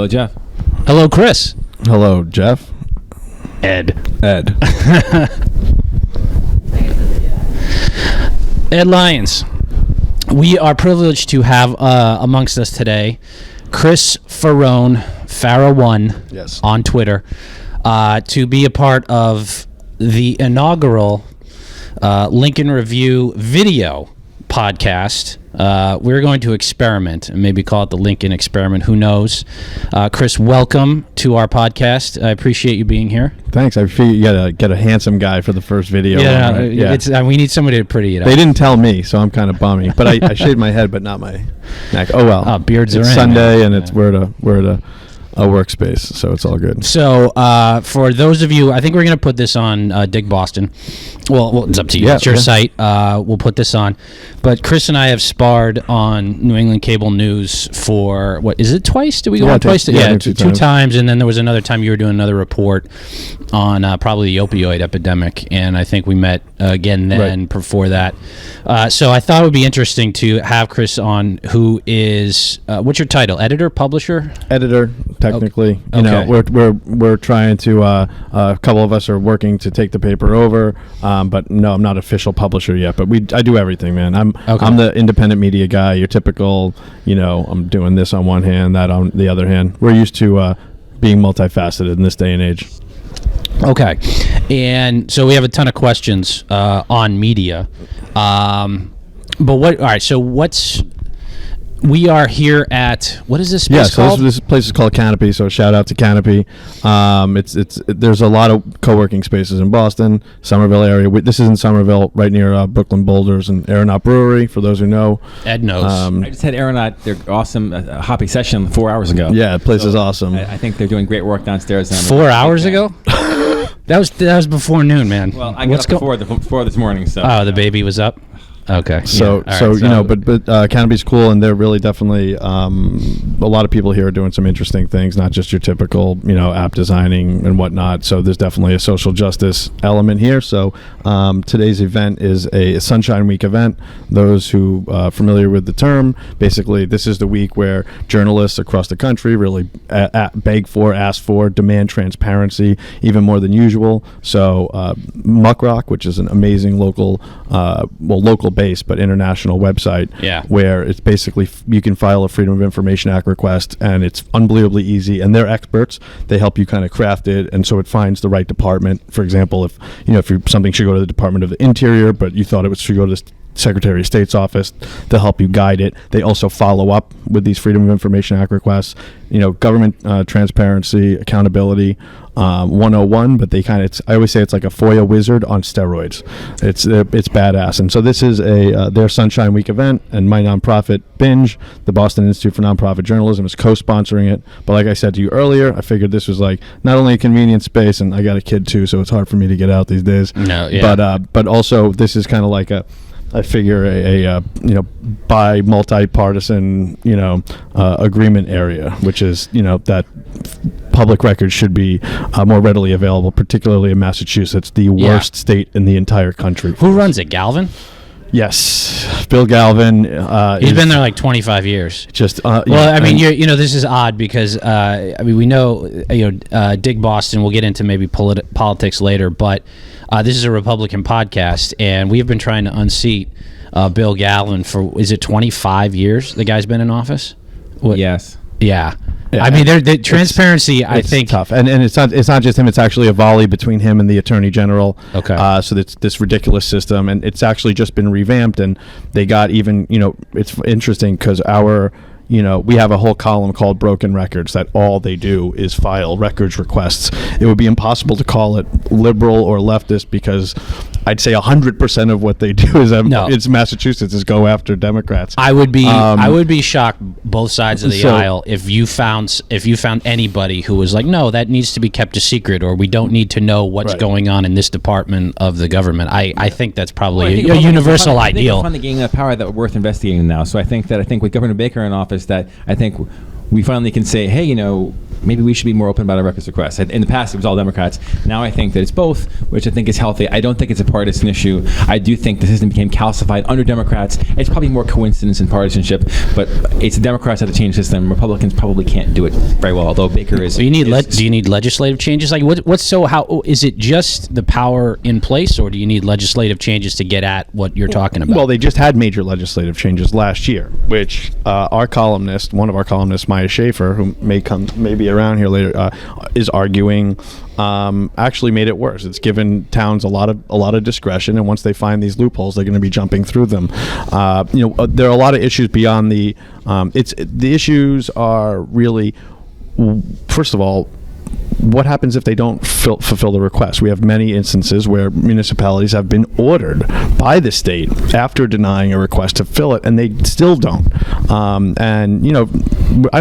Hello, Jeff. Hello, Chris. Hello, Jeff. Ed. Ed Lyons. We are privileged to have amongst us today Chris Faraone, Faraone, Yes. on Twitter, to be a part of the inaugural Lincoln Review video podcast. We're going to experiment and maybe call it the Lincoln experiment. Who knows? Chris, welcome to our podcast. I appreciate you being here. Thanks. I feel you gotta get a handsome guy for the first video. Yeah, right? It's we need somebody to pretty it up. They didn't tell me, so I'm kind of bummy. But I shaved my head, but not my neck. Oh well. Beards it's are in. Sunday, and it's we're at a workspace, so it's all good. So for those of you, I think we're going to put this on Dig Boston. Well, it's up to you. Yeah, it's your yeah. site. We'll put this on. But Chris and I have sparred on New England Cable News for, what, is it twice? Did we go on twice? Two times. And then there was another time you were doing another report on probably the opioid epidemic. And I think we met again then before that. So I thought it would be interesting to have Chris on, who is, what's your title? Editor, publisher? Editor, technically. Okay. You know, we're trying to. A couple of us are working to take the paper over, but no, I'm not official publisher yet. But I do everything, man. I'm the independent media guy. Your typical, I'm doing this on one hand, that on the other hand. We're used to being multifaceted in this day and age. Okay, and so we have a ton of questions on media, but what? All right, so we are here at, what is this space called? This place is called Canopy. So shout out to Canopy. There's a lot of co-working spaces in Boston, Somerville area. This is in Somerville, right near Brooklyn Boulders and Aeronaut Brewery. For those who know, Ed knows. I just had Aeronaut. They're awesome. Hoppy session 4 hours ago. Yeah, the place is awesome. I think they're doing great work downstairs. 4 hours ago? That was before noon, man. Well, I got up before this morning. So. Oh, the baby was up. Okay. So Canopy's cool, and they're really definitely a lot of people here are doing some interesting things, not just your typical app designing and whatnot. So there's definitely a social justice element here. So today's event is a Sunshine Week event. Those who are familiar with the term, basically this is the week where journalists across the country really ask for, demand transparency even more than usual. So Muck Rock, which is an amazing local base but international website, where it's basically you can file a Freedom of Information Act request, and it's unbelievably easy, and they're experts. They help you kind of craft it, and so it finds the right department. For example, if something should go to the Department of the Interior, but you thought it should go to the Secretary of State's office, to help you guide it. They also follow up with these Freedom of Information Act requests. Government transparency, accountability 101, but I always say it's like a FOIA wizard on steroids. It's badass. And so this is their Sunshine Week event, and my nonprofit Binge, the Boston Institute for Nonprofit Journalism, is co-sponsoring it. But like I said to you earlier, I figured this was like not only a convenient space, and I got a kid too, so it's hard for me to get out these days. No, yeah. But also this is kind of like I figure a multi-partisan agreement area, which is that public records should be more readily available, particularly in Massachusetts, the worst state in the entire country. Who runs it? Galvin? Yes, Bill Galvin. He's been there like 25 years. Just this is odd because we know Dig Boston. We'll get into maybe politics later, but this is a Republican podcast, and we've been trying to unseat Bill Galvin for, is it 25 years? The guy's been in office. Yes. Yeah. I mean, the transparency, I think, tough, and it's not just him. It's actually a volley between him and the Attorney General. Okay. So it's this ridiculous system, and it's actually just been revamped, and they got even. It's interesting because we have a whole column called Broken Records that all they do is file records requests. It would be impossible to call it liberal or leftist because I'd say 100% of what they do is it's Massachusetts is go after Democrats. I would be shocked both sides of the aisle if you found anybody who was like, no, that needs to be kept a secret, or we don't need to know what's going on in this department of the government. I think that's probably a universal ideal. I think we're gaining a power that we're worth investigating now. So I think with Governor Baker in office, that I think we finally can say, hey, maybe we should be more open about our records requests. In the past, it was all Democrats. Now I think that it's both, which I think is healthy. I don't think it's a partisan issue. I do think the system became calcified under Democrats. It's probably more coincidence and partisanship, but it's the Democrats that have changed the system. Republicans probably can't do it very well, although Baker is... Do you need legislative changes? Like, how is it just the power in place, or do you need legislative changes to get at what you're talking about? Well, they just had major legislative changes last year, which one of our columnists, Maya Schaefer, who may be around here later, is arguing actually made it worse. It's given towns a lot of discretion, and once they find these loopholes, they're going to be jumping through them. There are a lot of issues beyond the. The issues are really, first of all, what happens if they don't fulfill the request? We have many instances where municipalities have been ordered by the state after denying a request to fill it, and they still don't. I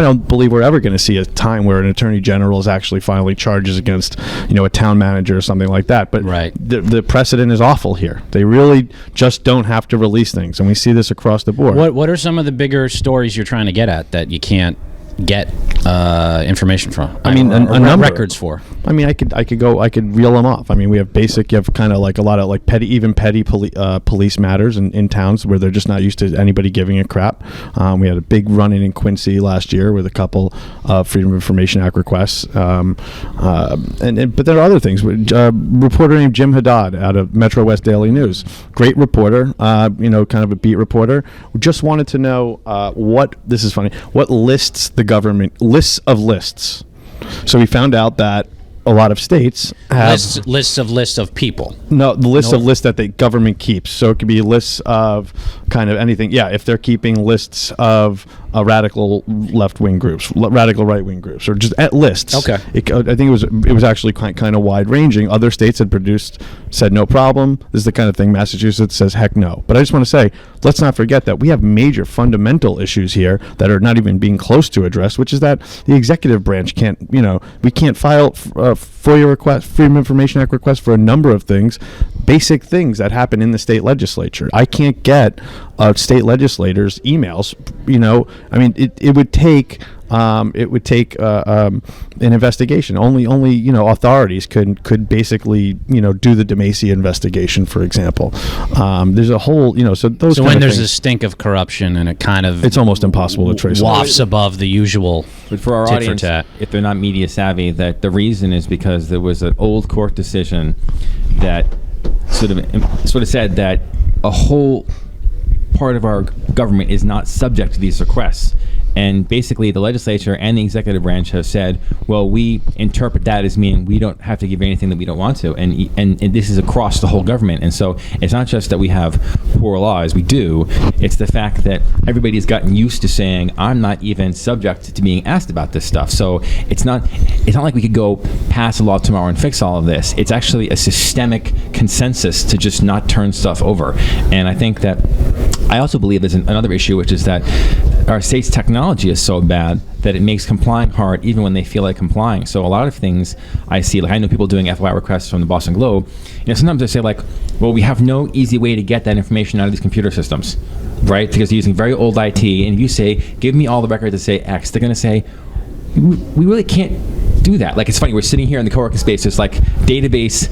don't believe we're ever going to see a time where an attorney general is actually filing charges against, a town manager or something like that. But right. the precedent is awful here. They really just don't have to release things, and we see this across the board. What are some of the bigger stories you're trying to get at that you can't get information from? A number. Records for. I could reel them off. We have basic. You have kind of like a lot of like petty police matters in towns where they're just not used to anybody giving a crap. We had a big run-in in Quincy last year with a couple Freedom of Information Act requests. But there are other things. A reporter named Jim Haddad out of Metro West Daily News, great reporter. Kind of a beat reporter. We just wanted to know what lists the government lists of lists. So we found out that a lot of states have lists of people. No, the list of lists that the government keeps. So it could be lists of kind of anything. Yeah, if they're keeping lists of radical left-wing groups, radical right-wing groups, or just at lists. Okay. I think it was actually kind of wide-ranging. Other states had said no problem. This is the kind of thing Massachusetts says heck no. But I just want to say, let's not forget that we have major fundamental issues here that are not even being close to addressed, which is that the executive branch we can't file FOIA request, Freedom of Information Act request for a number of things, basic things that happen in the state legislature. I can't get state legislators' emails. It would take an investigation. Only authorities could basically do the DeMacy investigation, for example. There's a whole So when there's a stink of corruption and it's almost impossible to trace. Wafts above the usual. But for our audience, if they're not media savvy, that the reason is because there was an old court decision that sort of said that a whole part of our government is not subject to these requests. And basically, the legislature and the executive branch have said, well, we interpret that as meaning we don't have to give anything that we don't want to. And this is across the whole government. And so it's not just that we have poor laws. We do. It's the fact that everybody's gotten used to saying, I'm not even subject to being asked about this stuff. So it's not like we could go pass a law tomorrow and fix all of this. It's actually a systemic consensus to just not turn stuff over. And I think that I also believe there's another issue, which is that our state's technology is so bad that it makes complying hard even when they feel like complying. So a lot of things I see, like I know people doing FOI requests from the Boston Globe, sometimes they say like, well, we have no easy way to get that information out of these computer systems, right? Because they're using very old IT, and if you say, give me all the records that say X, they're going to say, we really can't do that. Like, it's funny, we're sitting here in the co-working space, there's like database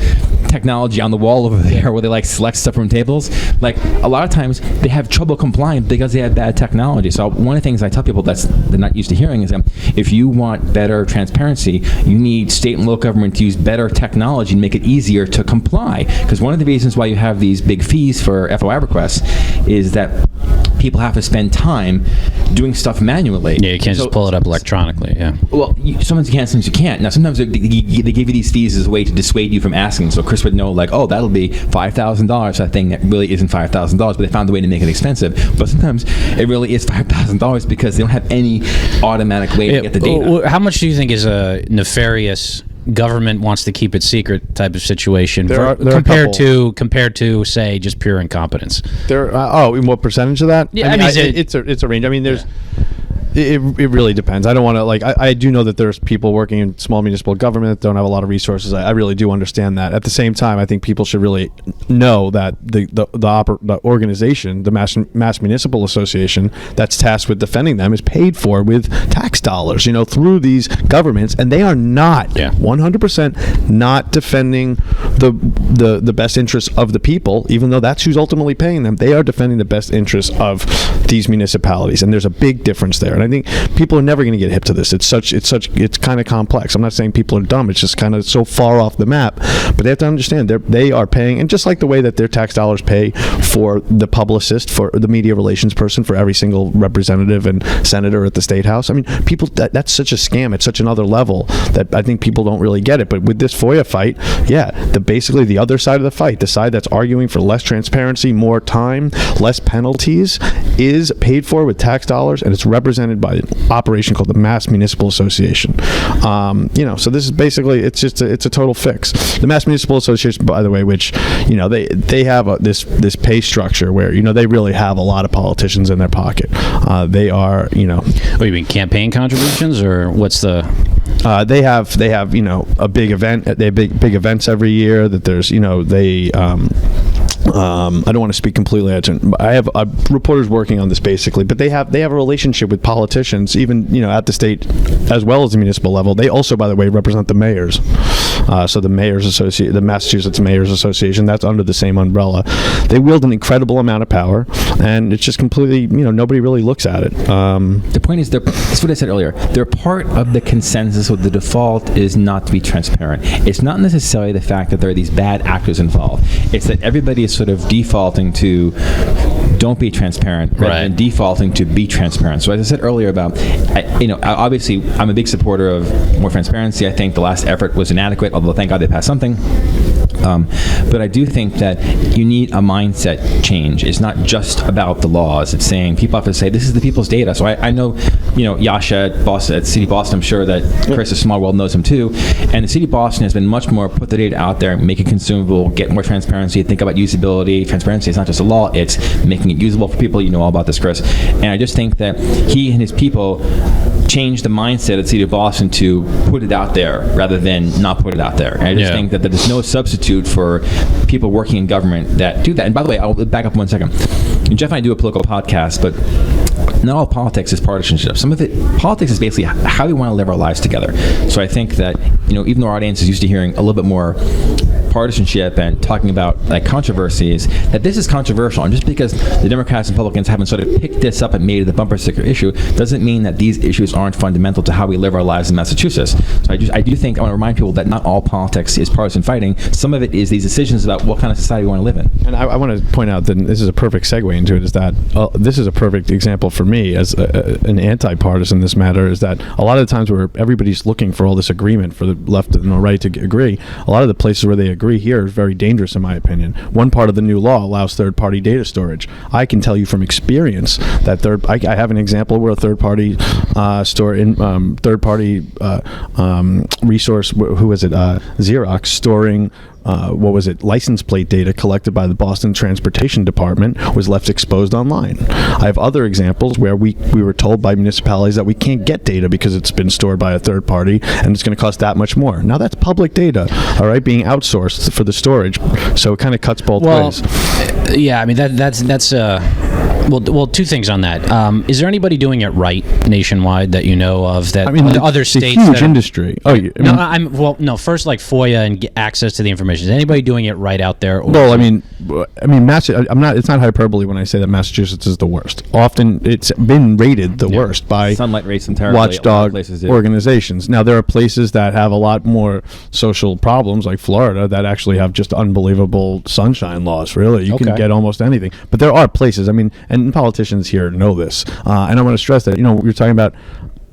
technology on the wall over there where they like select stuff from tables. Like, a lot of times they have trouble complying because they have bad technology. So one of the things I tell people they're not used to hearing is that if you want better transparency, you need state and local government to use better technology and make it easier to comply. Because one of the reasons why you have these big fees for FOI requests is that people have to spend time doing stuff manually. Yeah, you can't just pull it up electronically. Yeah. Well, sometimes you can, sometimes you can't. Now, sometimes they give you these fees as a way to dissuade you from asking. So Chris would know, like, oh, that'll be $5,000 for that thing that really isn't $5,000, but they found a way to make it expensive. But sometimes it really is $5,000 because they don't have any automatic way to get the data. How much do you think is a nefarious government wants to keep it secret type of situation compared to say just pure incompetence? In what percentage of that? Yeah, it's a range. It really depends. I don't want to I do know that there's people working in small municipal government that don't have a lot of resources. I really do understand that. At the same time, I think people should really know that the organization, the Mass Municipal Association, that's tasked with defending them, is paid for with tax dollars, through these governments, and they are not 100% not defending the best interests of the people, even though that's who's ultimately paying them. They are defending the best interests of these municipalities, and there's a big difference there. And I think people are never going to get hip to this. It's kind of complex. I'm not saying people are dumb. It's just kind of so far off the map. But they have to understand they are paying, and just like the way that their tax dollars pay for the publicist, for the media relations person, for every single representative and senator at the state house. I mean, people, that's such a scam at such another level that I think people don't really get it. But with this FOIA fight, basically the other side of the fight, the side that's arguing for less transparency, more time, less penalties, is paid for with tax dollars, and it's represented by an operation called the Mass Municipal Association. So this is basically, it's a total fix. The Mass Municipal Association, by the way, which they have this pay structure where they really have a lot of politicians in their pocket. They are What do you mean, campaign contributions, or what's the? They have a big event. They have big events every year. That there's they. I don't want to speak completely out of turn. I have reporters working on this basically, but they have a relationship with politicians, even at the state as well as the municipal level. They also, by the way, represent the mayors. So the the Massachusetts Mayors Association, that's under the same umbrella. They wield an incredible amount of power, and it's just completely nobody really looks at it. The point is, that's what I said earlier. They're part of the consensus, or the default is not to be transparent. It's not necessarily the fact that there are these bad actors involved. It's that everybody is sort of defaulting to don't be transparent rather than defaulting to be transparent. So as I said earlier about, obviously I'm a big supporter of more transparency. I think the last effort was inadequate, although thank God they passed something. But I do think that you need a mindset change. It's not just about the laws. It's saying people have to say, this is the people's data. So I know, Yasha at Boston, at City Boston, I'm sure that Chris of Small World knows him too. And the City of Boston has been much more put the data out there, make it consumable, get more transparency, think about usability. Transparency is not just a law, it's making it usable for people. You know all about this, Chris. And I just think that he and his people changed the mindset at the City of Boston to put it out there rather than not put it out there. And I just think that there's no substitute for people working in government that do that. And by the way, I'll back up 1 second. And Jeff and I do a political podcast, but not all politics is partisanship. Some of it, politics is basically how we want to live our lives together. So I think that, even though our audience is used to hearing a little bit more partisanship and talking about controversies, that this is controversial. And just because the Democrats and Republicans haven't sort of picked this up and made it a bumper sticker issue doesn't mean that these issues aren't fundamental to how we live our lives in Massachusetts. So I do think I want to remind people that not all politics is partisan fighting. Some of it is these decisions about what kind of society we want to live in. And I want to point out that this is a perfect segue into it, is that this is a perfect example for me as an anti-partisan in this matter, is that a lot of the times where everybody's looking for all this agreement for the left and the right to agree, a lot of the places where they agree here is very dangerous in my opinion. One part of the new law allows third-party data storage. I can tell you from experience that I have an example where a third-party resource, who was it, Xerox, storing license plate data collected by the Boston Transportation Department was left exposed online. I have other examples where we were told by municipalities that we can't get data because it's been stored by a third party and it's going to cost that much more. Now that's public data, all right, being outsourced for the storage. So it kind of cuts both ways. Yeah, I mean that's well, two things on that. Is there anybody doing it right nationwide that you know of? That other states? It's a huge industry. First, like FOIA and get access to the information. Is anybody doing it right out there? Well, it's not hyperbole when I say that Massachusetts is the worst. Often it's been rated the worst by Sunlight rates them terribly. Watchdog organizations. Now there are places that have a lot more social problems, like Florida, that actually have just unbelievable sunshine laws. Really, you can get almost anything. But there are places. And politicians here know this. And I want to stress that, you're talking about,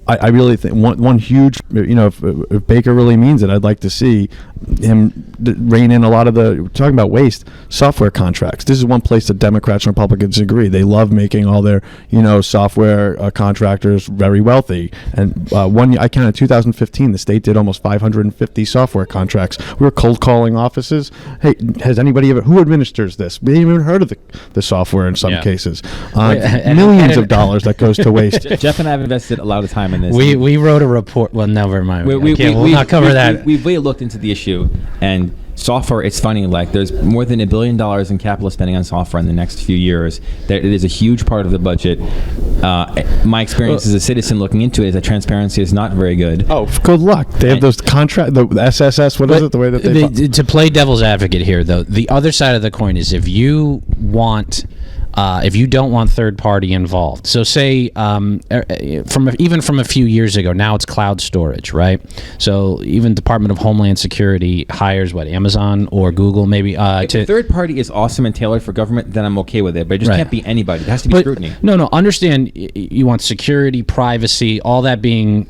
I really think one huge, if Baker really means it, I'd like to see him rein in a lot of we're talking about waste, software contracts. This is one place that Democrats and Republicans agree. They love making all their, software contractors very wealthy. And I counted 2015, the state did almost 550 software contracts. We were cold calling offices. Hey, has anybody who administers this? We haven't even heard of the software in some cases. Millions of dollars that goes to waste. Jeff and I have invested a lot of time in this. We wrote a report. Well, never mind. We'll not cover that. We've really looked into the issue, and software, it's funny, like there's more than $1 billion in capital spending on software in the next few years. That it is a huge part of the budget. My experience as a citizen looking into it is that transparency is not very good. Oh, good luck. They have those the SSS, what is it, the way that they... To play devil's advocate here, though, the other side of the coin is if you don't want third party involved. So say from a few years ago, now it's cloud storage, right? So even Department of Homeland Security hires Amazon or Google maybe if the third party is awesome and tailored for government, then I'm okay with it. But it just can't be anybody. It has to be scrutiny. No, understand you want security, privacy, all that being,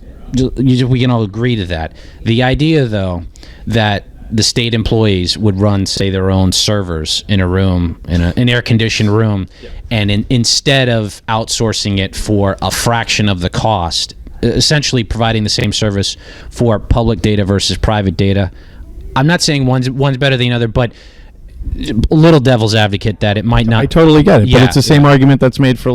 we can all agree to that. The idea though that the state employees would run, say, their own servers in a room, in an air-conditioned room, and instead of outsourcing it for a fraction of the cost, essentially providing the same service for public data versus private data. I'm not saying one's better than the other, but a little devil's advocate that it might not. I totally get it, but it's the same argument that's made for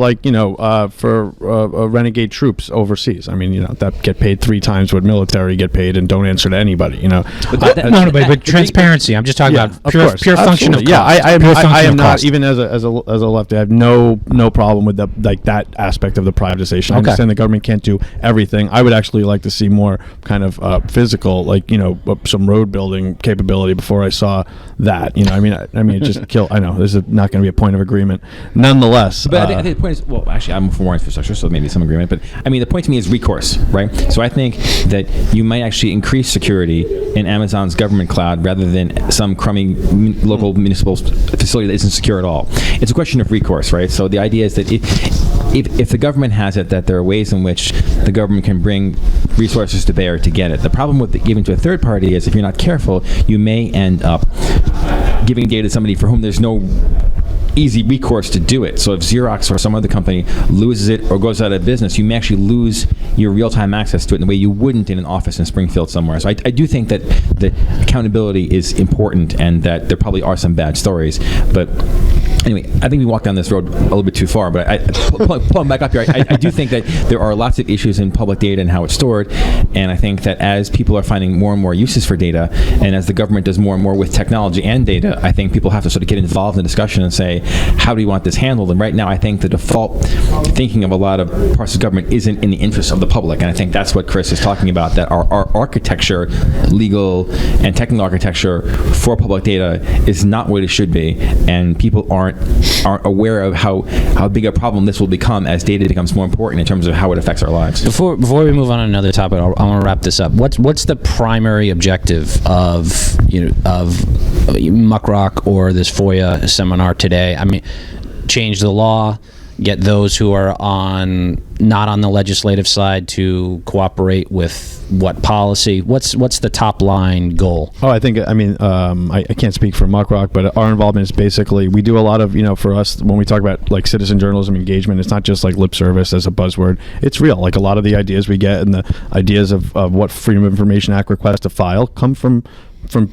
renegade troops overseas. I mean, that get paid 3 times what military get paid and don't answer to anybody. But transparency. I'm just talking about pure function of cost. Yeah, I am not, even as a lefty, I have no problem with that aspect of the privatization. I understand the government can't do everything. I would actually like to see more kind of physical, some road building capability before I saw that. It just kill. I know this is not going to be a point of agreement. Nonetheless, but I think the point is, well, actually, I'm for more infrastructure, so maybe some agreement. But the point to me is recourse, right? So I think that you might actually increase security in Amazon's government cloud rather than some crummy local municipal facility that isn't secure at all. It's a question of recourse, right? So the idea is that if the government has it, that there are ways in which the government can bring resources to bear to get it. The problem with giving to a third party is if you're not careful, you may end up giving data to somebody for whom there's no easy recourse to do it. So if Xerox or some other company loses it or goes out of business, you may actually lose your real-time access to it in a way you wouldn't in an office in Springfield somewhere. So I do think that the accountability is important and that there probably are some bad stories. But anyway, I think we walked down this road a little bit too far, but pulling back up here, I do think that there are lots of issues in public data and how it's stored, and I think that as people are finding more and more uses for data, and as the government does more and more with technology and data, I think people have to sort of get involved in the discussion and say, how do you want this handled? And right now, I think the default thinking of a lot of parts of government isn't in the interest of the public, and I think that's what Chris is talking about, that our architecture, legal and technical architecture for public data is not what it should be, and people aren't aware of how big a problem this will become as data becomes more important in terms of how it affects our lives. Before we move on to another topic, I want to wrap this up. What's the primary objective of Muckrock or this FOIA seminar today? Change the law, get those who are not on the legislative side to cooperate with what policy? What's the top line goal? I think I can't speak for Muckrock, but our involvement is basically, we do a lot of, for us, when we talk about citizen journalism engagement, it's not just lip service as a buzzword. It's real. A lot of the ideas we get and the ideas of what Freedom of Information Act requests to file come from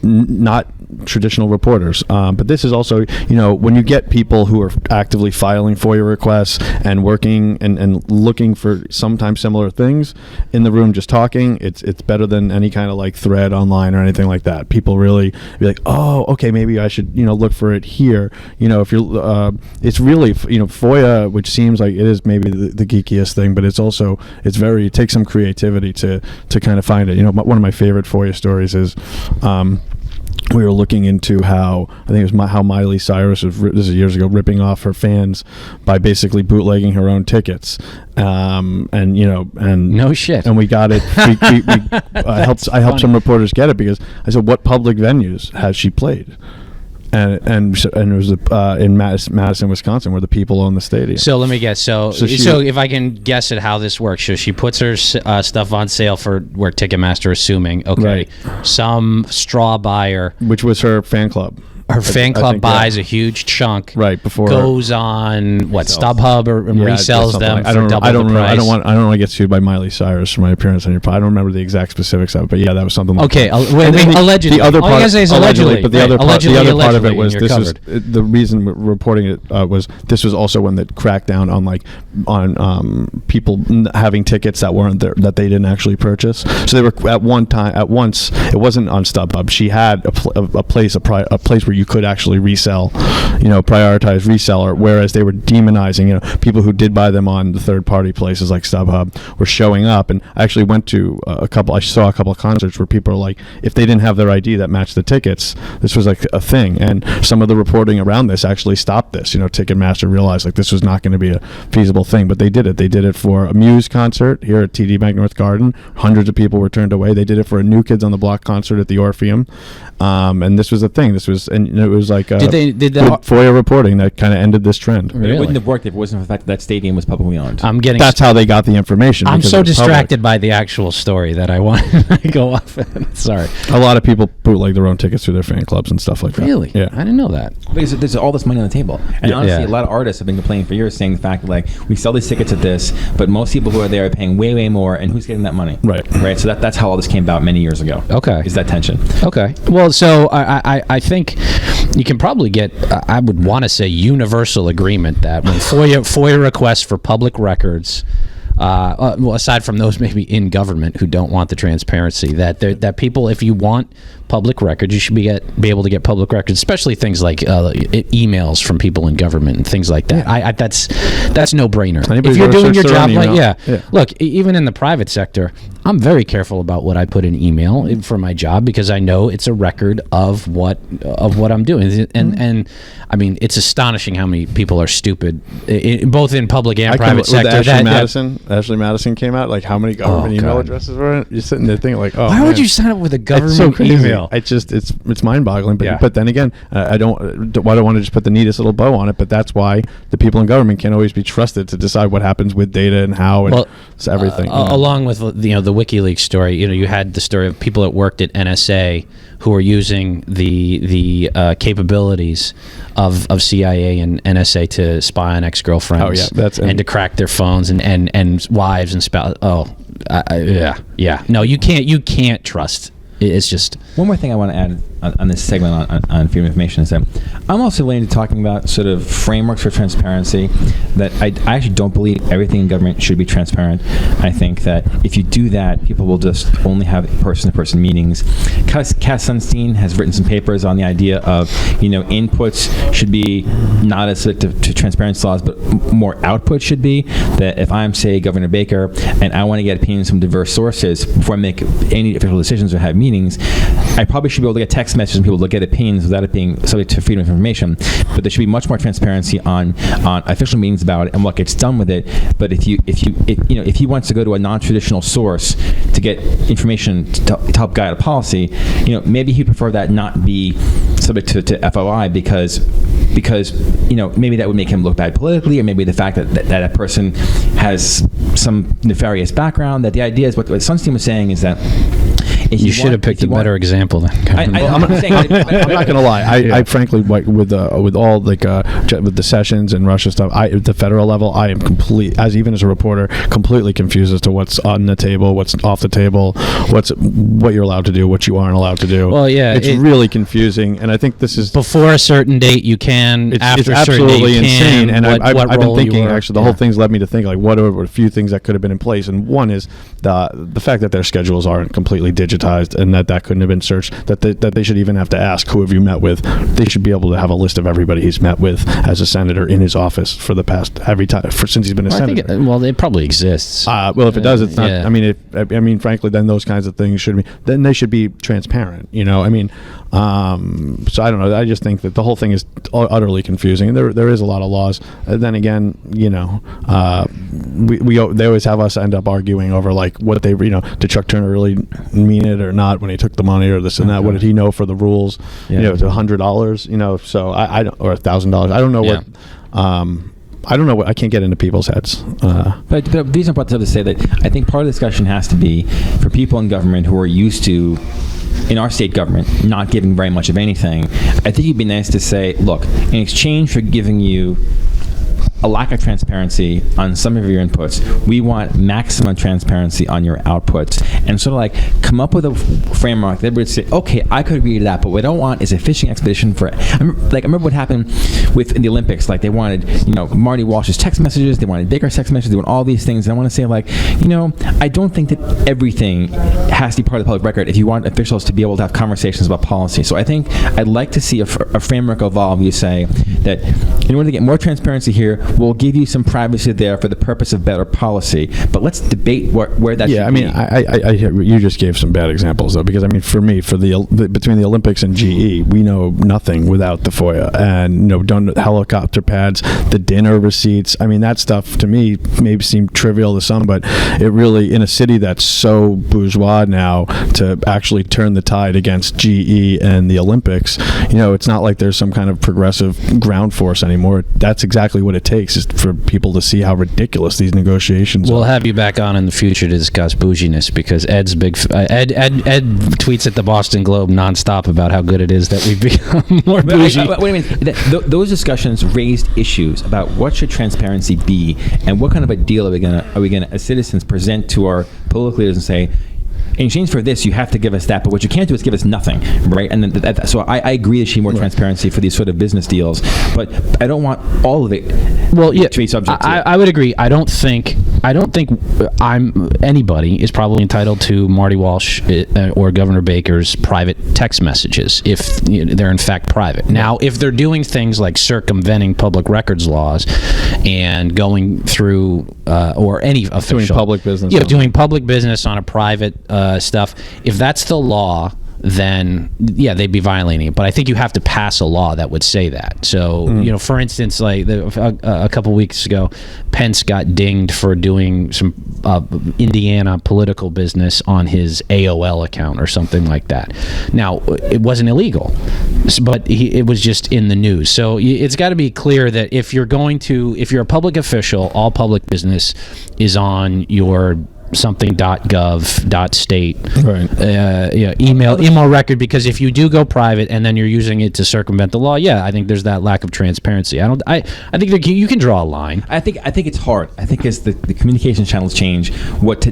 not traditional reporters, but this is also, when you get people who are actively filing FOIA requests and working and looking for sometimes similar things in the room, just talking, it's better than any kind of thread online or anything like that. People really be like, oh, okay, maybe I should look for it here. If you're, it's really FOIA, which seems like it is maybe the geekiest thing, but it takes some creativity to kind of find it. One of my favorite FOIA stories is. We were looking into how Miley Cyrus was, this is years ago, ripping off her fans by basically bootlegging her own tickets, and no shit. And we got it. I helped some reporters get it because I said, "What public venues has she played?" and it was in Madison, Wisconsin, where the people own the stadium. So let me guess. So if I can guess at how this works, so she puts her stuff on sale for where Ticketmaster, assuming some straw buyer, which was her fan club. Her fan club buys a huge chunk, right before goes on StubHub or resells them. I don't for double the price. I don't want to get sued by Miley Cyrus for my appearance on your pod. I don't remember the exact specifics of it, but yeah, that was something. Like okay, allegedly. The other part, allegedly, but the other part of it was covered. The reason we're reporting it was this was also when the crackdown on people having tickets that weren't there, that they didn't actually purchase. So they were at once. It wasn't on StubHub. She had a place where you could actually resell, prioritize reseller, whereas they were demonizing, people who did buy them on the third-party places like StubHub were showing up. And I actually went to I saw a couple of concerts where people are like, if they didn't have their ID that matched the tickets, this was like a thing. And some of the reporting around this actually stopped this. Ticketmaster realized like this was not going to be a feasible thing, but they did it. They did it for a Muse concert here at TD Bank North Garden. Hundreds of people were turned away. They did it for a New Kids on the Block concert at the Orpheum. And this was a thing. It was like did FOIA reporting that kind of ended this trend. Really? It wouldn't have worked if it wasn't for the fact that stadium was publicly owned. That's how they got the information. I'm so distracted by the actual story that I want to go off. Sorry. A lot of people bootleg their own tickets through their fan clubs and stuff like that. Really? Yeah. I didn't know that. Because there's all this money on the table. And honestly, a lot of artists have been complaining for years, saying the fact that we sell these tickets at this, but most people who are there are paying way, way more, and who's getting that money? Right. Right. So that's how all this came about many years ago. Okay. Is that tension? Okay. Well, so I think you can probably get, I would want to say, universal agreement that when FOIA requests for public records, aside from those maybe in government who don't want the transparency, that people, if you want public records, you should be able to get public records, especially things like emails from people in government and things like that. That's no brainer. If you're doing your job, look, even in the private sector, I'm very careful about what I put in email for my job because I know it's a record of what I'm doing. And I mean, it's astonishing how many people are stupid, both in public and private sector. Ashley Madison came out. Like, how many government email addresses were it? You're sitting there thinking, like, why would you sign up with a government email? It's mind-boggling. But then again, I don't want to just put the neatest little bow on it. But that's why the people in government can't always be trusted to decide what happens with data and how and everything. Along with the WikiLeaks story, you had the story of people that worked at NSA who were using the capabilities of CIA and NSA to spy on ex-girlfriends and to crack their phones and wives and spouses. No, you can't trust. It's just one more thing I want to add on this segment on freedom of information is that I'm also related to talking about sort of frameworks for transparency. That I actually don't believe everything in government should be transparent. I think that if you do that, people will just only have person-to-person meetings. Cass Sunstein has written some papers on the idea of inputs should be not as subject to transparency laws, but more output should be. That if I'm, say, Governor Baker, and I want to get opinions from diverse sources before I make any official decisions or have meetings, I probably should be able to get text messages and people to get opinions without it being subject to freedom of information. But there should be much more transparency on official meetings about it and what gets done with it. But if he wants to go to a non-traditional source to get information to help guide a policy, maybe he'd prefer that not be subject to FOI because maybe that would make him look bad politically, or maybe the fact that a person has some nefarious background. That the idea is what Sunstein was saying is that you should have picked a better example than I'm not going to lie. I frankly, with all with the Sessions and Russia stuff, at the federal level, I am even as a reporter, completely confused as to what's on the table, what's off the table, what you're allowed to do, what you aren't allowed to do. Well, yeah, it's really confusing, and I think this is before a certain date you can. It's absolutely insane, and I've been thinking actually the whole thing's led me to think like what are a few things that could have been in place, and one is the fact that their schedules aren't completely digitized and that couldn't have been searched, that they should even have to ask who have you met with. They should be able to have a list of everybody he's met with as a senator in his office for the past since he's been a senator. It probably exists. Well, if it does, it's not. Yeah. Frankly, then those kinds of things they should be transparent. So I don't know. I just think that the whole thing is utterly confusing, and there is a lot of laws. Then again, they always have us end up arguing over like what they, did Chuck Turner really mean it or not when he took the money or this and that? What did he know for the rules? Yeah. You know, it's $100. You know, so I don't, or $1,000. I don't know what. I don't know what, I can't get into people's heads. But the reason I brought this up to say that I think part of the discussion has to be for people in government who are used to, in our state government, not giving very much of anything. I think it'd be nice to say, look, in exchange for giving you a lack of transparency on some of your inputs, we want maximum transparency on your outputs, and sort of like come up with a framework that would say, okay, I could agree to that, but what I don't want is a fishing expedition for, I remember what happened with the Olympics. Like they wanted, you know, Marty Walsh's text messages, they wanted Baker's text messages, they want all these things, and I want to say, like, you know, I don't think that everything has to be part of the public record if you want officials to be able to have conversations about policy. So I think I'd like to see a framework evolve. You say that in order to get more transparency here, we'll give you some privacy there for the purpose of better policy, but let's debate where that should be. I you just gave some bad examples though, because I mean, for me, for the between the Olympics and GE, we know nothing without the FOIA, and you know, done helicopter pads, the dinner receipts. I mean, that stuff to me maybe seemed trivial to some, but it really, in a city that's so bourgeois now, to actually turn the tide against GE and the Olympics, you know, it's not like there's some kind of progressive ground force anymore. That's exactly what it takes, is for people to see how ridiculous these negotiations are. We'll have you back on in the future to discuss bouginess, because Ed's Ed tweets at the Boston Globe nonstop about how good it is that we've become more bougie. Wait a minute. Those discussions raised issues about what should transparency be, and what kind of a deal are we gonna as citizens present to our political leaders and say, in exchange for this, you have to give us that, but what you can't do is give us nothing, right? And then so I agree that you need more transparency for these sort of business deals, but I don't want all of it. Well, yeah, to be subject to. I would agree. I don't think anybody is probably entitled to Marty Walsh or Governor Baker's private text messages if they're in fact private. Now, if they're doing things like circumventing public records laws and going through or any official doing public business, doing public business on a private stuff, if that's the law, then yeah, they'd be violating it. But I think you have to pass a law that would say that. So you know, for instance, like a couple weeks ago, Pence got dinged for doing some Indiana political business on his AOL account or something like that. Now, it wasn't illegal, but it was just in the news. So it's got to be clear that if you're a public official, all public business is on your something.gov.state email record, because if you do go private and then you're using it to circumvent the law, I think there's that lack of transparency. I think you can draw a line. I think it's hard. I think as the communication channels change, what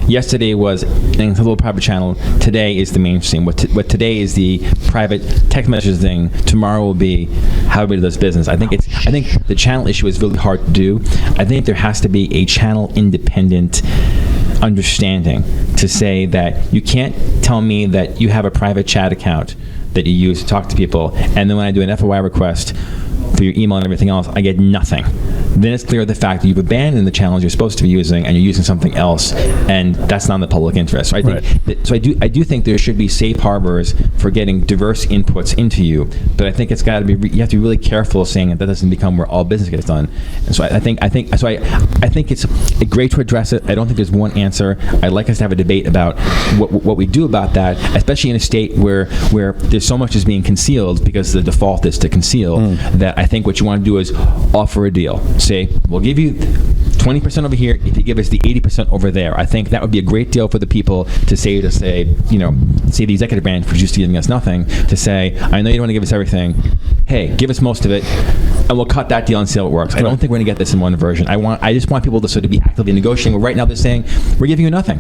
yesterday was a little private channel, today is the mainstream. What today is the private text messages thing, tomorrow will be how everybody does business. I think the channel issue is really hard to do. I think there has to be a channel independent understanding to say that you can't tell me that you have a private chat account that you use to talk to people, and then when I do an FOI request for your email and everything else, I get nothing. Then it's clear the fact that you've abandoned the channels you're supposed to be using and you're using something else, and that's not in the public interest. So I think I do think there should be safe harbors for getting diverse inputs into you, but I think it's got to be you have to be really careful saying that doesn't become where all business gets done. And so I think it's great to address it. I don't think there's one answer. I'd like us to have a debate about what we do about that, especially in a state where there's so much is being concealed because the default is to conceal. That I think what you want to do is offer a deal. Say, we'll give you 20% over here if you give us the 80% over there. I think that would be a great deal for the people to say the executive branch for just giving us nothing, to say, I know you don't want to give us everything. Hey, give us most of it, and we'll cut that deal and see how it works. I don't think we're going to get this in one version. I just want people to sort of be actively negotiating. But right now they're saying we're giving you nothing,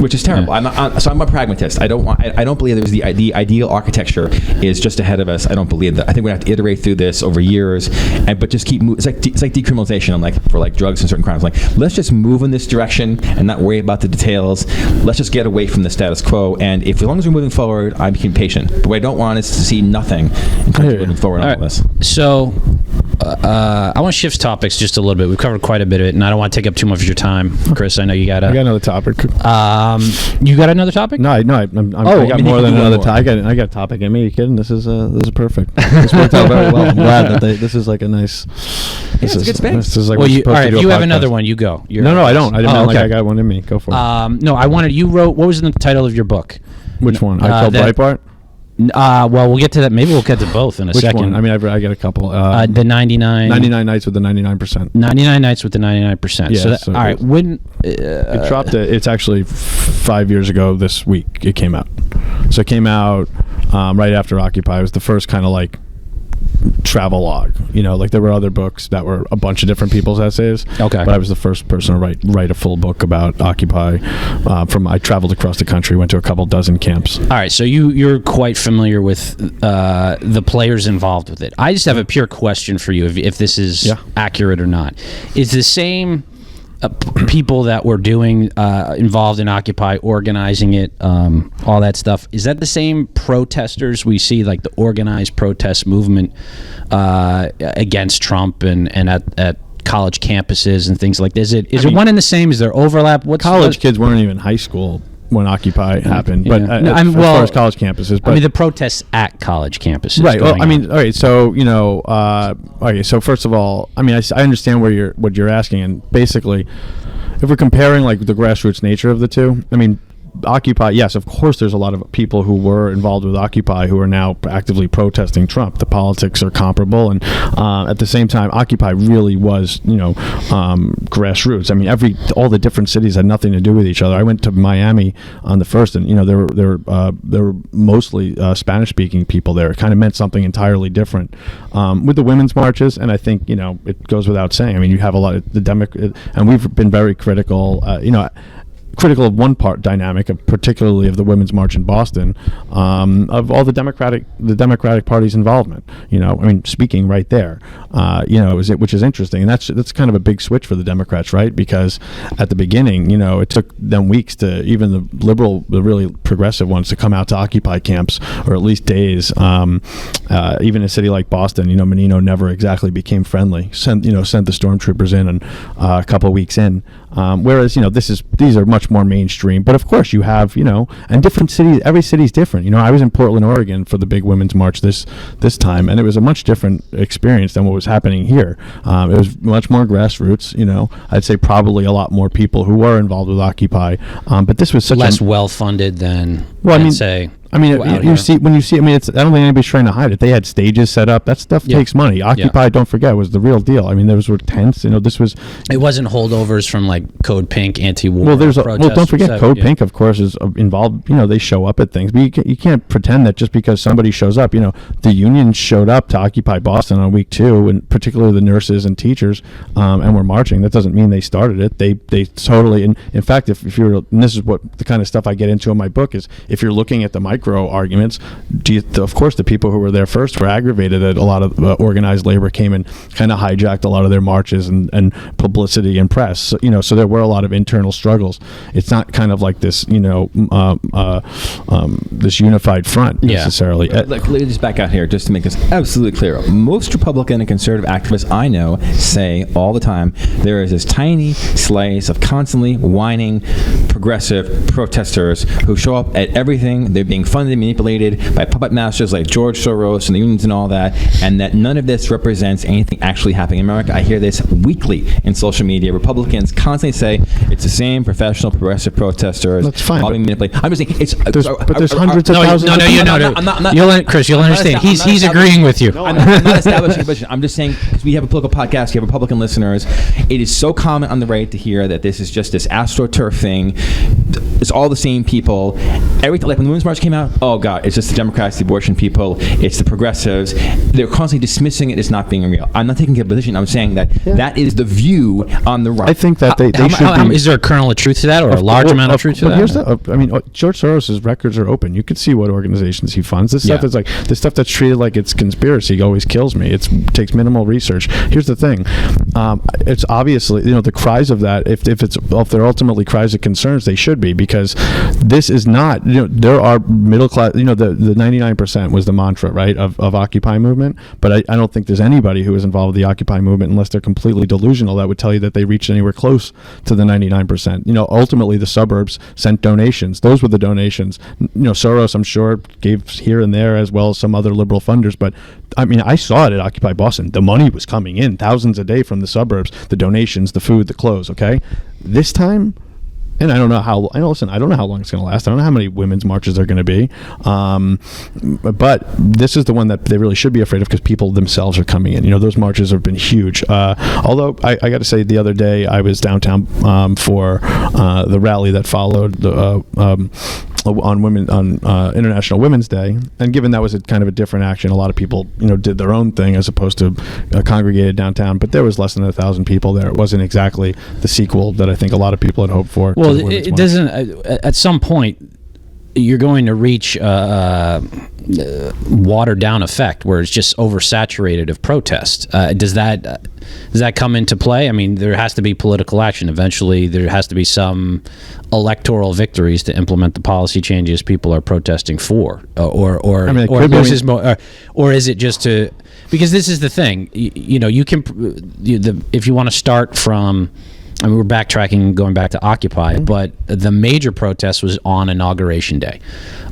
which is terrible. Yeah. I'm a pragmatist. I don't believe there's the ideal architecture is just ahead of us. I don't believe that. I think we have to iterate through this over years, but just keep moving. It's like decriminalization. For drugs and certain crimes. Let's just move in this direction and not worry about the details. Let's just get away from the status quo. And as long as we're moving forward, I'm being patient. But what I don't want is to see nothing in terms of moving forward on all this. So, I want to shift topics just a little bit. We've covered quite a bit of it, and I don't want to take up too much of your time, Chris. I know you got I got another topic. You got another topic? No, I got more than another topic. I got a topic. I mean, are you kidding? This is perfect. This worked out very well. I'm glad that this is like a nice. It's a good space. This is like Well, all right. If you have another one, you go. No, I don't. I didn't know like I got one in me. Go for it. No, I wanted. You wrote. What was the title of your book? Which one? I called Breitbart. Well, we'll get to that. Maybe we'll get to both in a second. One? I mean, I got a couple. The 99 nights with the 99%. 99 nights with the 99%. Yeah, so all right. When it dropped, it's actually 5 years ago this week. It came out. So it came out right after Occupy. It was the first kind of like travel log. Like there were other books that were a bunch of different people's essays. Okay. But I was the first person to write a full book about Occupy. I traveled across the country, went to a couple dozen camps. All right, so you're quite familiar with the players involved with it. I just have a pure question for you, if this is accurate or not. Is the same people that were doing involved in Occupy, organizing it, all that stuff, is that the same protesters we see, like the organized protest movement against Trump and at college campuses and things like this? Is it one and the same? Is there overlap? College kids weren't even in high school when Occupy happened, but as far as college campuses. But, the protests at college campuses. Right. Well, all right. So okay. So first of all, I understand what you're asking, and basically, if we're comparing like the grassroots nature of the two, Occupy, yes, of course there's a lot of people who were involved with Occupy who are now actively protesting Trump. The politics are comparable, and at the same time, Occupy really was, grassroots. All the different cities had nothing to do with each other. I went to Miami on the first, and there were mostly Spanish-speaking people there. It kind of meant something entirely different. With the women's marches, and I think it goes without saying. You have a lot of and we've been very critical. Critical of one part dynamic, particularly of the Women's March in Boston, of all the Democratic Party's involvement. Speaking right there, which is interesting, and that's kind of a big switch for the Democrats, right? Because at the beginning, it took them weeks to even the really progressive ones to come out to Occupy camps, or at least days. Even a city like Boston, Menino never exactly became friendly. Sent the stormtroopers in, and a couple of weeks in. Whereas these are much more mainstream, but of course you have and different cities. Every city's different. I was in Portland, Oregon for the big Women's March this time, and it was a much different experience than what was happening here. It was much more grassroots. I'd say probably a lot more people who were involved with Occupy, but this was such less well funded than say. You see, I don't think anybody's trying to hide it. They had stages set up. That stuff takes money. Occupy, don't forget, was the real deal. Those were tents. This was. It wasn't holdovers from like Code Pink, anti-war. Well, don't forget, Code Pink, of course, is involved. They show up at things, but you can't pretend that just because somebody shows up. The union showed up to Occupy Boston on week 2, and particularly the nurses and teachers, and were marching. That doesn't mean they started it. They totally. And in fact, if you're, and this is what the kind of stuff I get into in my book is, if you're looking at the micro arguments, of course the people who were there first were aggravated that a lot of organized labor came and kind of hijacked a lot of their marches and publicity and press. So there were a lot of internal struggles. It's not kind of like this this unified front necessarily. Let me just back out here just to make this absolutely clear. Most Republican and conservative activists I know say all the time there is this tiny slice of constantly whining progressive protesters who show up at everything. They're being funded and manipulated by puppet masters like George Soros and the unions and all that, and that none of this represents anything actually happening in America. I hear this weekly in social media. Republicans constantly say it's the same professional progressive protesters. That's fine. I'm just saying there's hundreds of thousands. No, Chris, you'll understand. He's agreeing with you. I'm not establishing a position. I'm just saying, because we have a political podcast, you have Republican listeners. It is so common on the right to hear that this is just this AstroTurf thing. It's all the same people. Everything, like when the Women's March came out, oh God, it's just the Democrats, the abortion people, it's the progressives. They're constantly dismissing it as not being real. I'm not taking a position. I'm saying that that is the view on the right. I think that they should be. Is there a kernel of truth to that, or a large amount of truth to that? Here's George Soros's records are open. You could see what organizations he funds. This stuff is like the stuff that's treated like it's conspiracy always kills me. It takes minimal research. Here's the thing. It's obviously, the cries of that, if they're ultimately cries of concerns, they should be, because this is not there are middle class. The 99% was the mantra, right, of Occupy movement. But I don't think there's anybody who is involved with the Occupy movement, unless they're completely delusional, that would tell you that they reached anywhere close to the 99%. Ultimately the suburbs sent donations. Those were the donations. Soros, I'm sure, gave here and there, as well as some other liberal funders. But I mean, I saw it at Occupy Boston. The money was coming in, thousands a day from the suburbs, the donations, the food, the clothes. Okay, this time. And I don't know how. I don't know how long it's going to last. I don't know how many women's marches there are going to be. But this is the one that they really should be afraid of, because people themselves are coming in. Those marches have been huge. Although I got to say, the other day I was downtown for the rally that followed the. On International Women's Day, and given that was a kind of a different action, a lot of people did their own thing as opposed to congregated downtown. But there was less than 1,000 people there. It wasn't exactly the sequel that I think a lot of people had hoped for. Well, it doesn't. At some point, you're going to reach watered down effect where it's just oversaturated of protest. Does that come into play? I mean, there has to be political action. Eventually, there has to be some electoral victories to implement the policy changes people are protesting for, or is it just to? Because this is the thing. You can if you want to start from. I mean, we're backtracking, going back to Occupy, but the major protest was on Inauguration Day,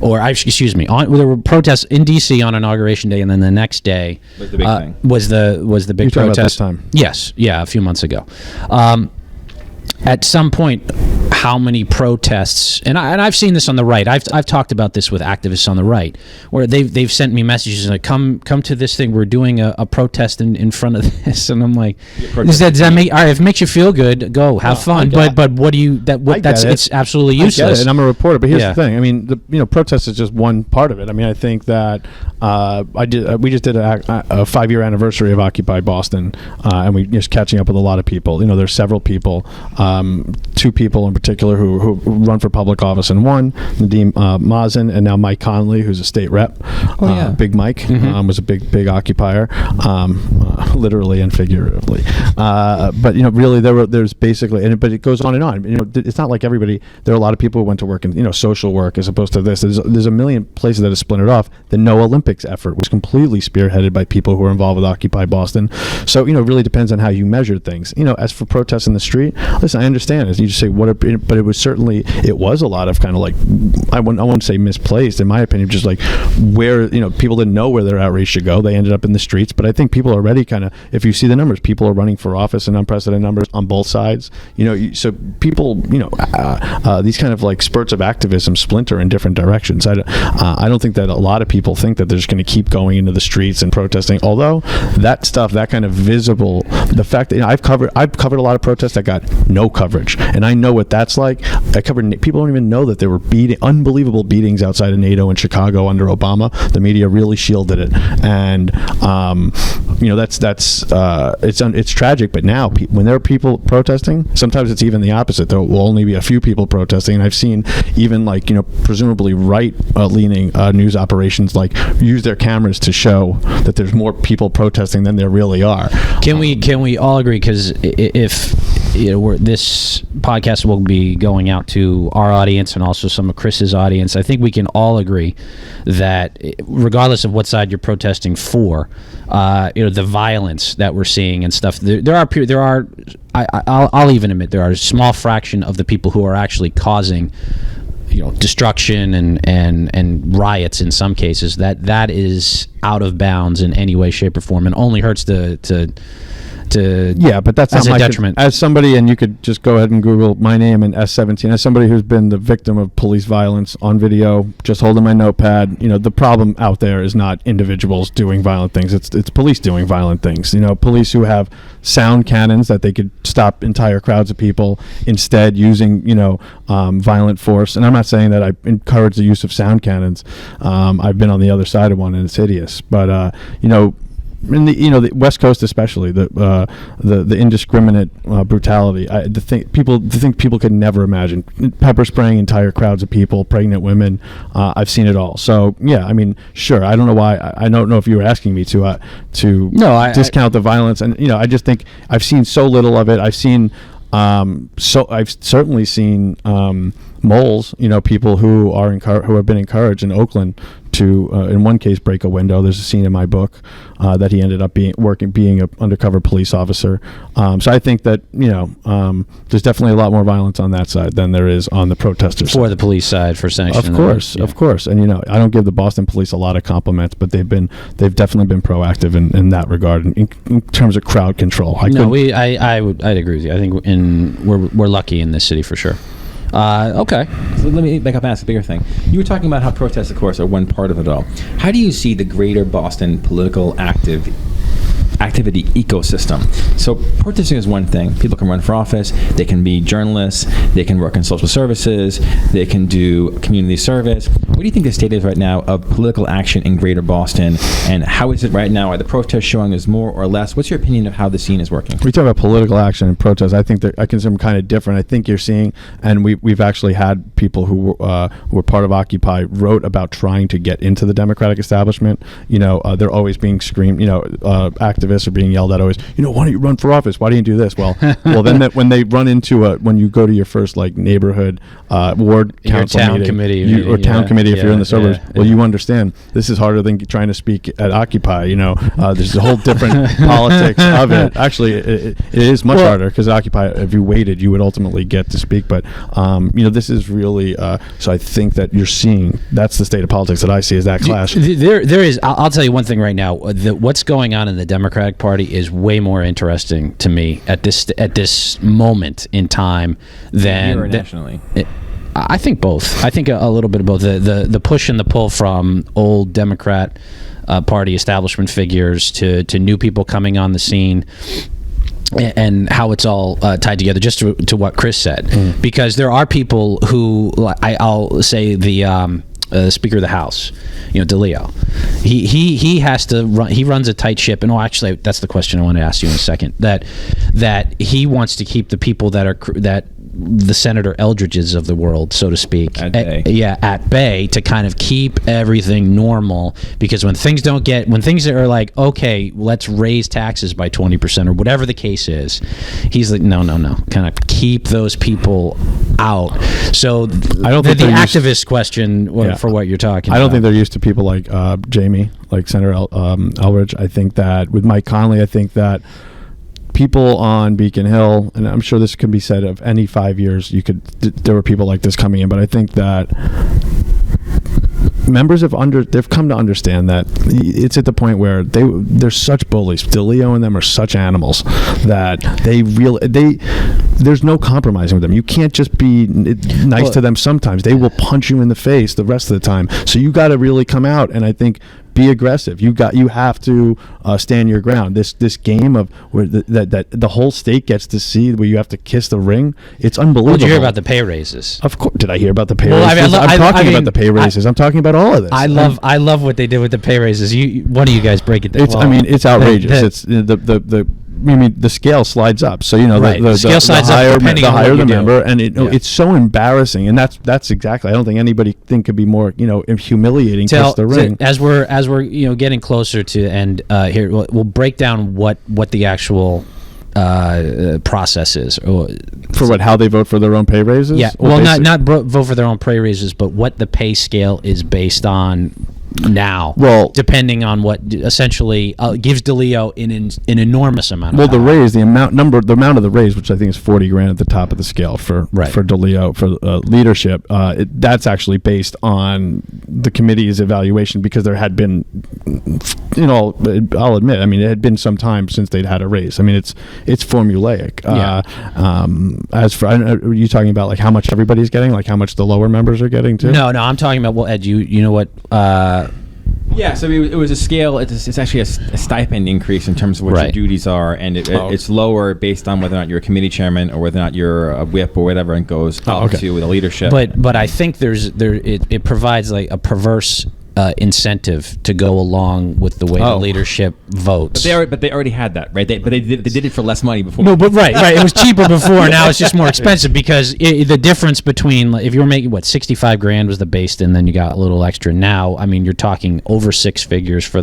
there were protests in D.C. on Inauguration Day, and then the next day was the big thing. Was the big You're protest. About this time. Yes, a few months ago. At some point, how many protests, and I've seen this on the right. I've talked about this with activists on the right, where they've sent me messages like, come to this thing. We're doing a protest in front of this, and I'm like, does that make? All right, if it makes you feel good, go have fun. But what do you? It's absolutely useless. And I'm a reporter. But here's the thing. I mean, protest is just one part of it. I mean, I think that we just did a 5-year anniversary of Occupy Boston, and we just catching up with a lot of people. There's several people. 2 people in particular who run for public office, and one, Nadeem Mazen, and now Mike Conley, who's a state rep. Big Mike was a big occupier, literally and figuratively. But really, there's basically, but it goes on and on. It's not like everybody. There are a lot of people who went to work in social work as opposed to this. There's a million places that have splintered off. The No Olympics effort was completely spearheaded by people who are involved with Occupy Boston. So it really depends on how you measure things. As for protests in the street, listen, I understand. As you just say, but it was a lot of kind of like, I wouldn't say misplaced, in my opinion, just like where people didn't know where their outrage should go. They ended up in the streets. But I think people already kind of, if you see the numbers, people are running for office in unprecedented numbers on both sides. So people, these kind of like spurts of activism splinter in different directions. I don't think that a lot of people think that they're just going to keep going into the streets and protesting. Although that stuff, that kind of visible, the fact that I've covered a lot of protests that got no coverage, and I know what that's like. People don't even know that there were unbelievable beatings outside of NATO in Chicago under Obama. The media really shielded it, and it's tragic. But now, when there are people protesting, sometimes it's even the opposite. There will only be a few people protesting, and I've seen even presumably right-leaning news operations use their cameras to show that there's more people protesting than there really are. Can we all agree? Because if this podcast will be going out to our audience and also some of Chris's audience, I think we can all agree that regardless of what side you're protesting for, the violence that we're seeing and stuff, I'll even admit there are a small fraction of the people who are actually causing destruction and riots in some cases that is out of bounds in any way, shape, or form, and only hurts to but that's as not a my detriment. As somebody, and you could just go ahead and Google my name and S17. As somebody who's been the victim of police violence on video, just holding my notepad, the problem out there is not individuals doing violent things. It's police doing violent things. Police who have sound cannons that they could stop entire crowds of people, instead using violent force. And I'm not saying that I encourage the use of sound cannons. I've been on the other side of one, and it's hideous. But in the West Coast especially, the indiscriminate brutality, the thing people could never imagine, pepper spraying entire crowds of people, pregnant women. I've seen it all. So yeah, I mean, sure. I don't know why. I don't know if you were asking me to discount the violence, and I just think I've seen so little of it. I've certainly seen moles, people who are who have been encouraged in Oakland to, in one case, break a window. There's a scene in my book that he ended up being an undercover police officer. So I think that there's definitely a lot more violence on that side than there is on the protesters for the police side for sanctioning. Of course. And I don't give the Boston police a lot of compliments, but they've definitely been proactive in that regard in terms of crowd control. I'd agree with you. I think we're lucky in this city for sure. Okay. So let me back up and ask a bigger thing. You were talking about how protests, of course, are one part of it all. How do you see the greater Boston political activity ecosystem? So protesting is one thing. People can run for office. They can be journalists. They can work in social services. They can do community service. What do you think the state is right now of political action in greater Boston? And how is it right now? Are the protests showing us more or less? What's your opinion of how the scene is working? We talk about political action and protests. I think I consider them kind of different. I think you're seeing, and we've actually had people who were part of Occupy wrote about trying to get into the Democratic establishment. They're always being screamed. Activists are being yelled at always. Why don't you run for office? Why do you do this? Well, then when they run into when you go to your first neighborhood ward council town meeting, committee or town committee if you're in the suburbs. Well, you understand this is harder than trying to speak at Occupy. There's a whole different politics of it. Actually, it is much harder because at Occupy, if you waited, you would ultimately get to speak. But this is really. So I think that you're seeing that's the state of politics that I see is that clash. There is. I'll tell you one thing right now. What's going on in the Democratic Party is way more interesting to me at this moment in time than nationally. I think both. I think a little bit of both. The push and the pull from old Democrat Party establishment figures to new people coming on the scene. And how it's all tied together, just to what Chris said, because there are people who I'll say the Speaker of the House, DeLeo, he has to run. He runs a tight ship, and actually, that's the question I want to ask you in a second. That he wants to keep the people that the Senator Eldridges of the world, so to speak, at bay to kind of keep everything normal. Because when things are like, okay, let's raise taxes by 20% or whatever the case is, he's like, no, kind of keep those people out. So I don't think the activist question for what you're talking about. I don't think they're used to people like Jamie, like Senator Eldridge. I think that with Mike Conley, I think that people on Beacon Hill, and I'm sure this can be said of any 5 years, there were people like this coming in, but I think that members they've come to understand that it's at the point where they're such bullies. DeLeo and them are such animals that there's no compromising with them. You can't just be nice to them. Sometimes they will punch you in the face the rest of the time. So you got to really come out, and I think be aggressive. You have to stand your ground. This game of where that the whole state gets to see, where you have to kiss the ring. It's unbelievable. Did you hear about the pay raises? Of course. Did I hear about the pay raises? I'm talking about the pay raises. I'm talking about all of this. I love what they did with the pay raises. One of you guys break it down. It's outrageous. It's the scale slides up. So the scale slides up the higher the member, and it's so embarrassing. And that's exactly. I don't think anybody could be more humiliating. Kiss the ring. As we're getting closer to end here, we'll break down what the actual process is for how they vote for their own pay raises. Yeah, not vote for their own pay raises, but what the pay scale is based on now. Well, depending on what essentially gives DeLeo an enormous amount. The raise, the amount of the raise, which I think is $40,000 at the top of the scale for DeLeo for leadership. That's actually based on the committee's evaluation, because there had been, I'll admit, it had been some time since they'd had a raise. it's formulaic. As for, are you talking about how much everybody's getting, how much the lower members are getting too? No, I'm talking about, Ed, you know what? Yeah, so it was a scale. It's actually a stipend increase in terms of what your duties are, and it's lower based on whether or not you're a committee chairman or whether or not you're a whip or whatever, and goes up to the leadership. But I think it provides a perverse incentive to go along with the way the leadership votes. But they already had that, right? They did it for less money before. No, but right. It was cheaper before. Now it's just more expensive because the difference between, if you were making $65,000 was the base, and then you got a little extra. Now, I mean, you're talking over six figures for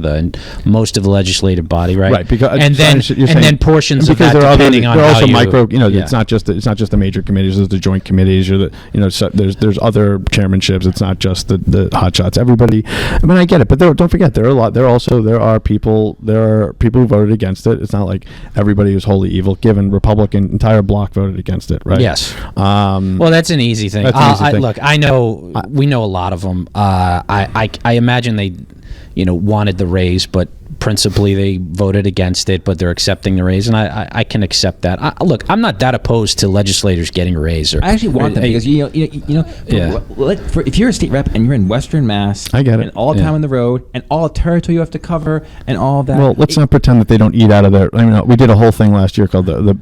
most of the legislative body, right? Right. Because and then portions of that depending on there are how also you, micro. It's not just the major committees. There's the joint committees. Or there's other chairmanships. It's not just the hot shots. Everybody. I mean, I get it, but don't forget there are people who voted against it. It's not like everybody was wholly evil. Given Republican entire bloc voted against it, right? Yes. Well, that's an easy thing. Look, I know we know a lot of them. I imagine they, wanted the raise, but principally they voted against it, but they're accepting the raise, and I can accept that. Look, I'm not that opposed to legislators getting a raise. I actually want them because if you're a state rep and you're in Western Mass, I get it, and all the time on the road, and all the territory you have to cover, and all that. Well, let's not pretend that they don't eat out of their. I mean, we did a whole thing last year called the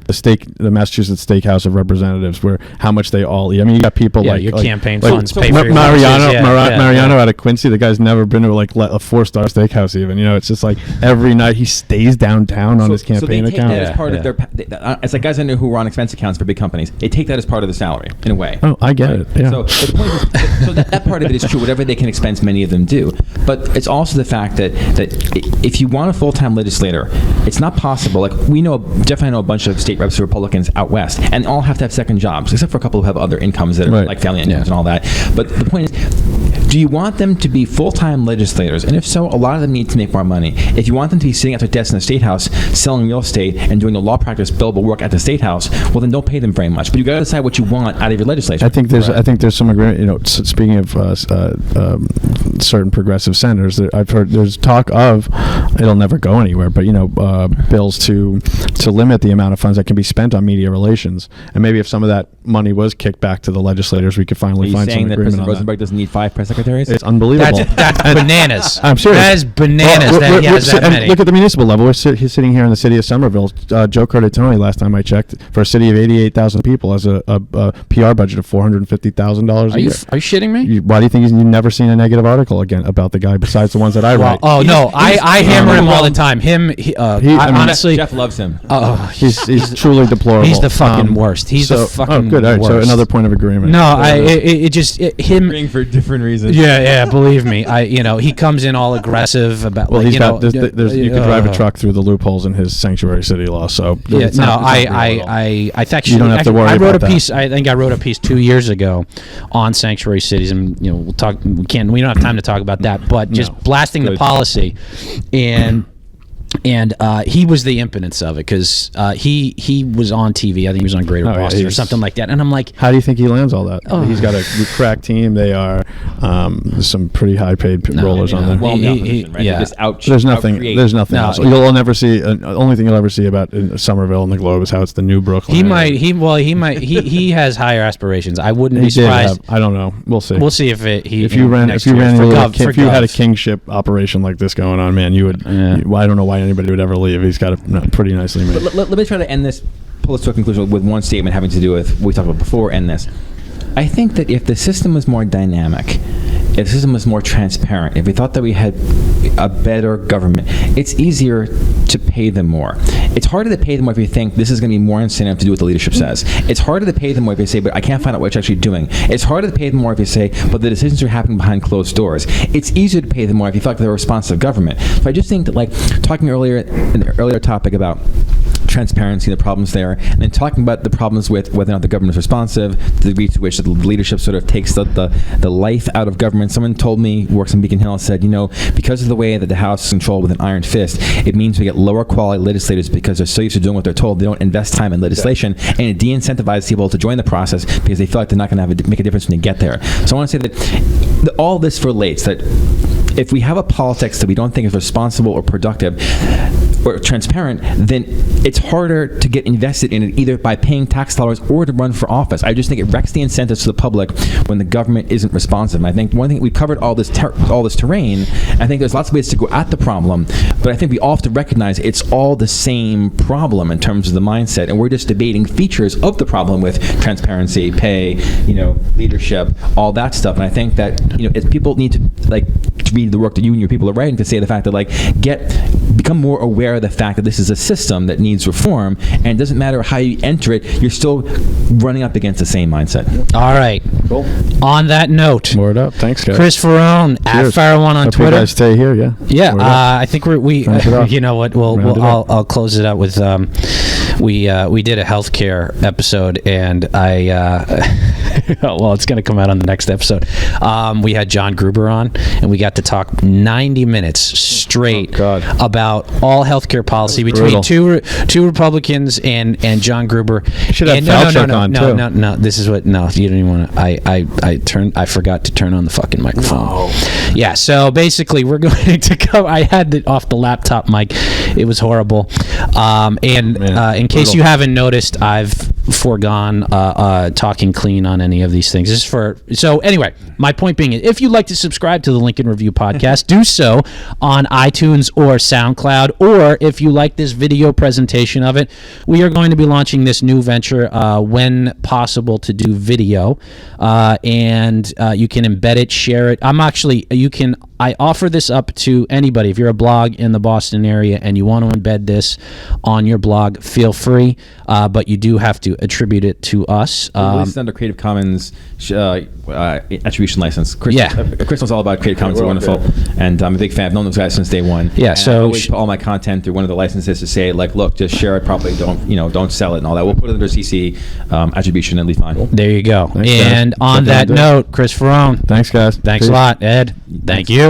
Massachusetts Steakhouse of Representatives, where how much they all eat. I mean, you got people your campaign funds pay for your Mariano out of Quincy. The guy's never been to a 4-star steakhouse even. It's just like. Every night he stays downtown on his campaign account. So they take that as part of their. It's like guys I know who run expense accounts for big companies. They take that as part of the salary in a way. Oh, I get it. Yeah. So the point is, that part of it is true. Whatever they can expense, many of them do. But it's also the fact that if you want a full-time legislator, it's not possible. Like definitely know a bunch of state reps, Republicans out west, and all have to have second jobs, except for a couple who have other incomes that are like family incomes and all that. But the point is, do you want them to be full-time legislators? And if so, a lot of them need to make more money. If you want them to be sitting at their desks in the State House selling real estate and doing the law practice billable work at the State House, well, then don't pay them very much. But you got to decide what you want out of your legislature. I think there's some agreement. Speaking of certain progressive senators, I've heard there's talk of it'll never go anywhere, but bills to limit the amount of funds that can be spent on media relations, and maybe if some of that money was kicked back to the legislators, we could finally find some agreement on that. Are you saying that President Rosenberg doesn't need 5 press secretaries? It's unbelievable. That's bananas. I'm serious. That is bananas. Look at the municipal level. He's sitting here in the city of Somerville. Joe Carditone, last time I checked, for a city of 88,000 people, has a PR budget of $450,000 a year. Are you shitting me? Why do you think you've never seen a negative article again about the guy besides the ones that I write? Oh no, I hammer him all the time. Honestly, Jeff loves him. He's truly deplorable. He's the fucking worst. He's the fucking good. All right, worst. so another point of agreement. No, him agreeing for different reasons. Yeah. Believe me, he comes in all aggressive about. Well, you could drive a truck through the loopholes in his sanctuary city law. So I actually you don't have to worry I wrote about a piece. I think I wrote a piece 2 years ago on sanctuary cities, and we'll talk. We don't have time to talk about that, but just blasting the policy, and he was the impotence of it because he was on TV. I think he was on Greater Boston or something like that. And I'm like, how do you think he lands all that? He's got a crack team. They are some pretty high-paid rollers on there. There's nothing else. You'll never see. Only thing you'll ever see about in Somerville and the Globe is how it's the new Brooklyn. He has higher aspirations. I wouldn't be surprised. I don't know. We'll see. We'll see if you had a kingship operation like this going on, man, you would. I don't know why anybody would ever leave. He's got a pretty nicely made. Let me try to end this, pull this to a conclusion with one statement having to do with what we talked about before. End this. I think that if the system was more dynamic, if the system was more transparent, if we thought that we had a better government, it's easier to pay them more. It's harder to pay them more if you think this is going to be more incentive to do what the leadership says. It's harder to pay them more if you say, but I can't find out what you're actually doing. It's harder to pay them more if you say, but the decisions are happening behind closed doors. It's easier to pay them more if you feel like they're a responsive government. So I just think that, like talking earlier in the earlier topic about transparency, the problems there, and then talking about the problems with whether or not the government is responsive, the degree to which the leadership sort of takes the life out of government. Someone told me, who works in Beacon Hill, said, because of the way that the House is controlled with an iron fist, it means we get lower quality legislators because they're so used to doing what they're told. They don't invest time in legislation, and it de-incentivizes people to join the process because they feel like they're not going to make a difference when they get there. So I want to say that all this relates that if we have a politics that we don't think is responsible or productive, or transparent, then it's harder to get invested in it either by paying tax dollars or to run for office. I just think it wrecks the incentives to the public when the government isn't responsive. And I think one thing, we covered all this terrain. I think there's lots of ways to go at the problem, but I think we all have to recognize it's all the same problem in terms of the mindset, and we're just debating features of the problem with transparency, pay, leadership, all that stuff. And I think that if people need to to read the work that you and your people are writing, to say the fact that become more aware of the fact that this is a system that needs reform, and it doesn't matter how you enter it, you're still running up against the same mindset. All right. Cool. On that note, word up. Thanks, guys. Chris Faraone at Faraone on Hope Twitter. You guys stay here, yeah. Yeah, I think we you know what? I'll close it out with we did a healthcare episode, and well, it's going to come out on the next episode. We had John Gruber on, and we got to talk 90 minutes straight about all healthcard policy between two Republicans and John Gruber. You should have Falchuk on too. No. This is what. No, you don't even want to. I forgot to turn on the fucking microphone. No. Yeah. So basically, we're going to go. I had it off the laptop mic. It was horrible. In case you haven't noticed, I've foregone talking clean on any of these things. So anyway, my point being, if you'd like to subscribe to the Lincoln Review podcast, do so on iTunes or SoundCloud, or if you like this video presentation of it, we are going to be launching this new venture when possible to do video, and you can embed it, share it. I offer this up to anybody. If you're a blog in the Boston area and you want to embed this on your blog, feel free, but you do have to attribute it to us. Released under Creative Commons attribution license. Chris knows all about Creative Commons. They're wonderful, and I'm a big fan. I've known those guys since day one. Yeah, and so I always put all my content through one of the licenses to say, look, just share it properly. Don't sell it and all that. We'll put it under CC attribution and it'll be fine. There you go. Thanks, and guys. on that note, Chris Faraone. Thanks, guys. Thanks a lot, Ed. Thank you.